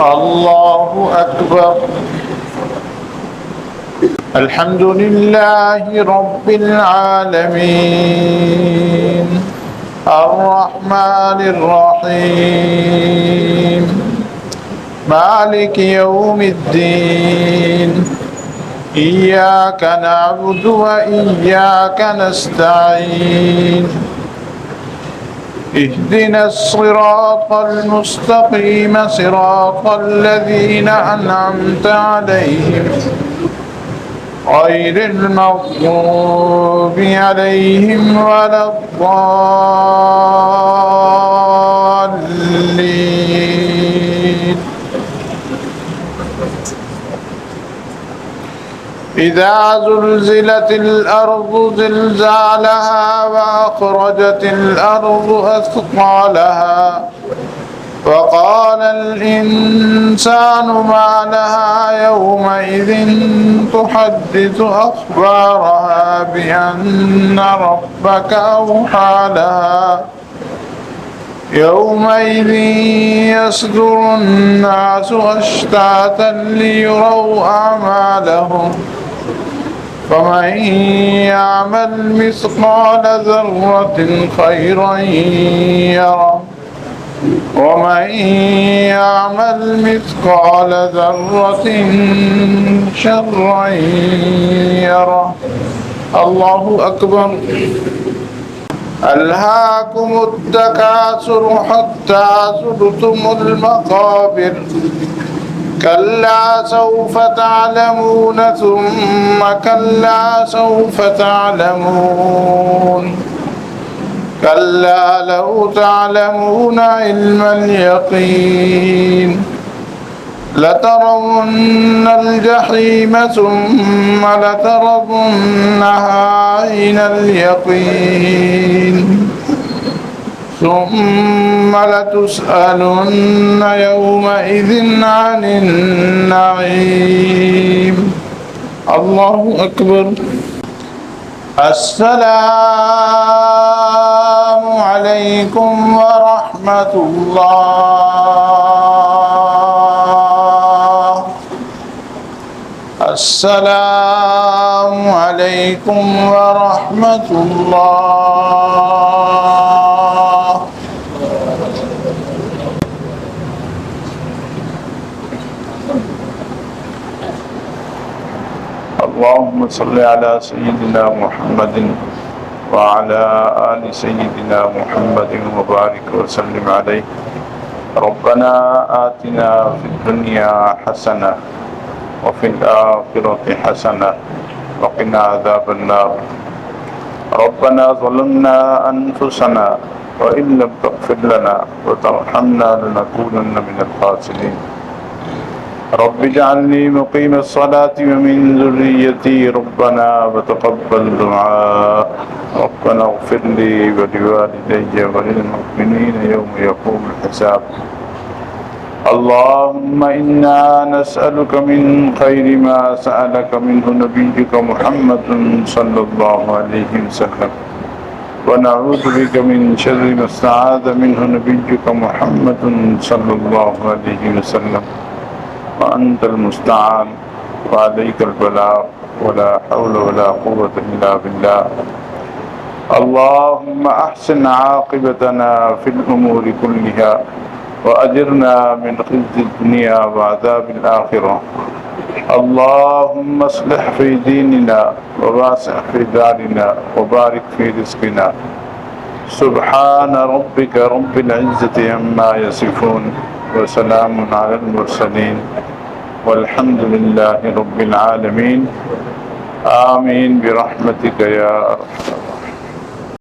الله أكبر. الحمد لله رب العالمين الرحمن الرحيم مالك يوم الدين إياك نعبد وإياك نستعين اهدنا الصراط المستقيم صراط الذين أنعمت عليهم غير المغضوب عليهم ولا الضالين. إذا زلزلت الأرض زلزالها وأخرجت الأرض أثقالها وقال الإنسان ما لها يومئذ تحدث أخبارها بأن ربك أوحى لها يومئذ يصدر الناس أشتاتا ليروا أعمالهم فمن يعمل مثقال ذرة خيرا يره ومن يعمل مثقال ذرة شرا يره. الله أكبر. ألهاكم التكاثر حتى زرتم المقابر كلا سوف تعلمون ثم كلا سوف تعلمون كلا لو تعلمون علم اليقين لترون الجحيم ثم لترونها عين اليقين ثم لتسألن يومئذ عن النعيم. الله أكبر. السلام عليكم ورحمة الله. السلام عليكم ورحمة الله. اللهم صل على سيدنا محمد وعلى آل سيدنا محمد وبارك وسلم عليه. ربنا آتنا في الدنيا حسنة وفي الآخرة حسنة وقنا عذاب النار. ربنا ظلمنا أنفسنا وإن لم تغفر لنا وترحمنا لنكونن من الخاسرين. رب اجعلني مقيم الصلاة ومن ذريتي ربنا وتقبل دعاء. ربنا اغفر لي ولوالدي وللمؤمنين يوم يقوم الحساب. اللهم إنا نسألك من خير ما سألك منه نبيك محمد صلى الله عليه وسلم ونعوذ بك من شر ما استعاذ منه نبيك محمد صلى الله عليه وسلم وأنت المستعان وعليك البلاغ ولا حول ولا قوة إلا بالله. اللهم أحسن عاقبتنا في الأمور كلها وأجرنا من خزي الدنيا وعذاب الآخرة. اللهم اصلح في ديننا وواسع في دارنا وبارك في رزقنا. سبحان ربك رب العزة عما يصفون وسلام على المرسلين والحمد لله رب العالمين. آمين برحمتك يا أرحم